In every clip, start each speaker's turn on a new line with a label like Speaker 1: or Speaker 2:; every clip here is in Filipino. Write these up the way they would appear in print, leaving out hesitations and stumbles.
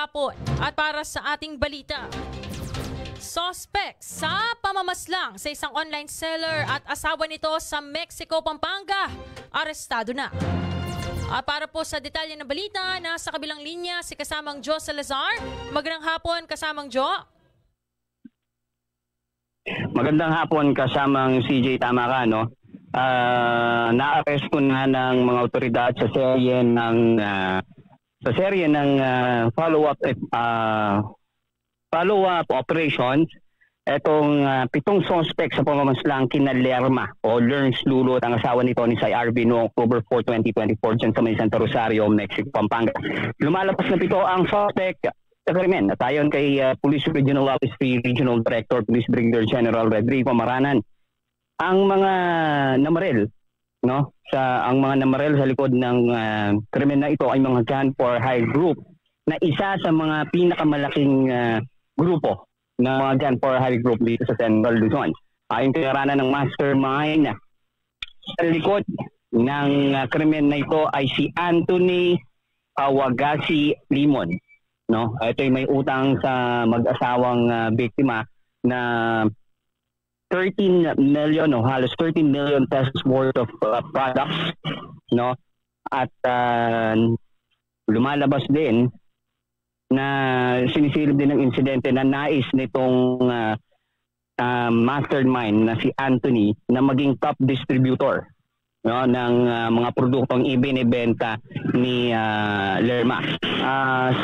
Speaker 1: hapon at para sa ating balita. Suspect sa pamamaslang sa isang online seller at asawa nito sa Mexico, Pampanga, arestado na. At para po sa detalye ng balita, nasa kabilang linya si kasamang Jo Salazar. Magandang hapon, kasamang Jo.
Speaker 2: Magandang hapon, kasamang CJ, tama ka, no? Na-arresto na ng mga otoridad sa serye ng follow-up operations. Etong 7 suspect sa pamamaslang kina Lerma o Lerns Lulot, ang asawa ni Tony Say RB noong October 4, 2024 dyan sa may Santa Rosario, Mexico, Pampanga. Lumalabas na 7 ang suspect sa krimen. At ayon kay Police Regional Office 3 Regional Director Police Brigadier General Rodrigo Maranan, ang mga namaril, no? Ang mga namaril sa likod ng krimen na ito ay mga gun for hire group na isa sa mga pinakamalaking grupo na mga gun for hire group dito sa Central Luzon. Ayon kay Maranan, ng mastermind sa likod ng krimen na ito ay si Anthony Awagasi Limon. No, ito ay may utang sa mag-asawang biktima na 13 million o halos 13 million pesos worth of products, no? At lumalabas din na sinisilip din ng insidente na nais nitong mastermind na si Anthony na maging top distributor, no, ng mga produktong ibinebenta ni Lerma.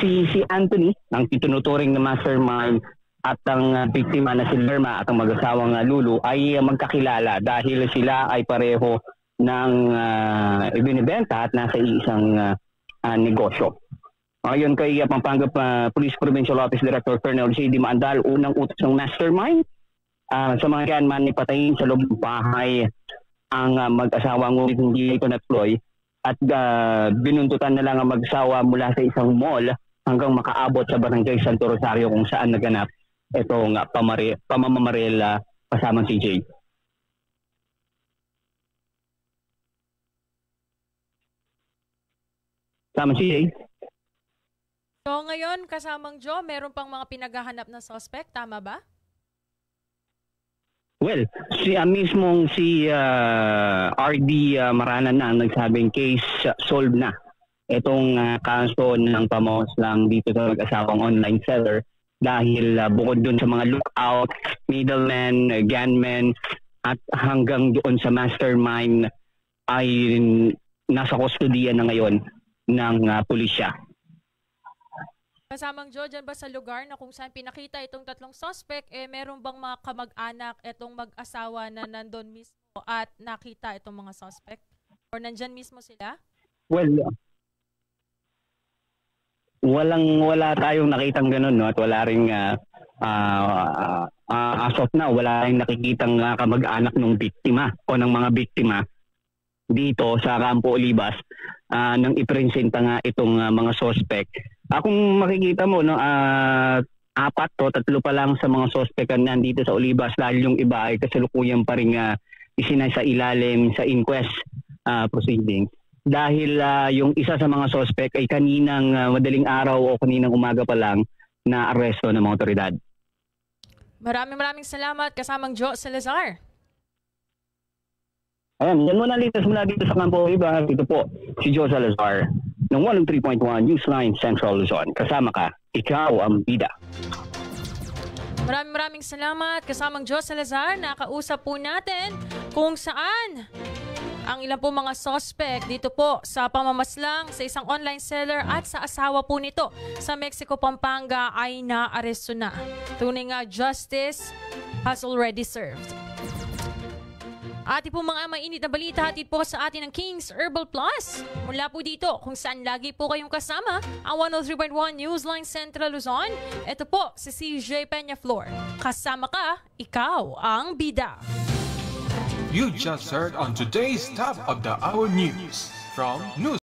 Speaker 2: Si Anthony, ang tinuturing na mastermind, at ang biktima na si Lerma at ang mag-asawang Lulu ay magkakilala dahil sila ay pareho ng ibinebenta at nasa isang negosyo. Ayon kay Pampanga Police Provincial Office Director Colonel J.D. Maandal, unang utos ng mastermind sa mga gunman ni patayin sa loob ng bahay ang mag-asawa, ngunit hindi ito natuloy at binuntutan na lang ang mag-asawa mula sa isang mall hanggang makaabot sa Barangay Santo Rosario kung saan naganap itong pamamamaril kasamang CJ. Kasamang CJ.
Speaker 1: So ngayon, kasamang Jo, meron pang mga pinaghahanap na suspect, tama ba?
Speaker 2: Well, si RD Maranan na ang nagsabing case solved na. Itong kaso ng pamamaslang dito sa mag-asawang online seller dahil bukod dun sa mga lookout, middleman, gunmen at hanggang doon sa mastermind ay nasa kustodiya na ngayon ng pulisya.
Speaker 1: Kasamang Jo, dyan ba sa lugar na kung saan pinakita itong 3 suspect, meron bang mga kamag-anak itong mag-asawa na nandun mismo at nakita itong mga suspect? Or nandyan mismo sila?
Speaker 2: Well, wala tayong nakitang ganun, no? At wala ring as of now, wala ring nakikitang kamag-anak ng biktima o ng mga biktima dito sa Campo Olivas nang ipresenta nga itong mga suspect. Kung makikita mo, no, 4 o 3 pa lang sa mga suspect na nandito sa Olivas, dahil yung iba ay kasalukuyan pa rin isinasa ilalim sa inquest proceedings. Dahil yung isa sa mga suspect ay kaninang madaling araw o kaninang umaga pa lang na aresto ng mga otoridad.
Speaker 1: Maraming salamat, kasamang Jo Salazar.
Speaker 2: Ayan, yan muna litas mula dito sa Campo Olivas. Ito po si Jo Salazar ng 103.1 Newsline Central Luzon. Kasama ka, ikaw ang bida.
Speaker 1: Maraming salamat, kasamang Jo Salazar. Nakausap po natin kung saan ang ilang po mga suspect dito po sa pamamaslang sa isang online seller at sa asawa po nito sa Mexico, Pampanga ay naaresto na. Tunay nga, justice has already served. Ati po mga mainit na balita, hatid po sa atin ng King's Herbal Plus. Mula po dito kung saan lagi po kayong kasama ang 103.1 Newsline Central Luzon. Ito po si CJ Peñaflor. Kasama ka, ikaw ang bida.
Speaker 3: You just heard on today's Top of the Hour News from News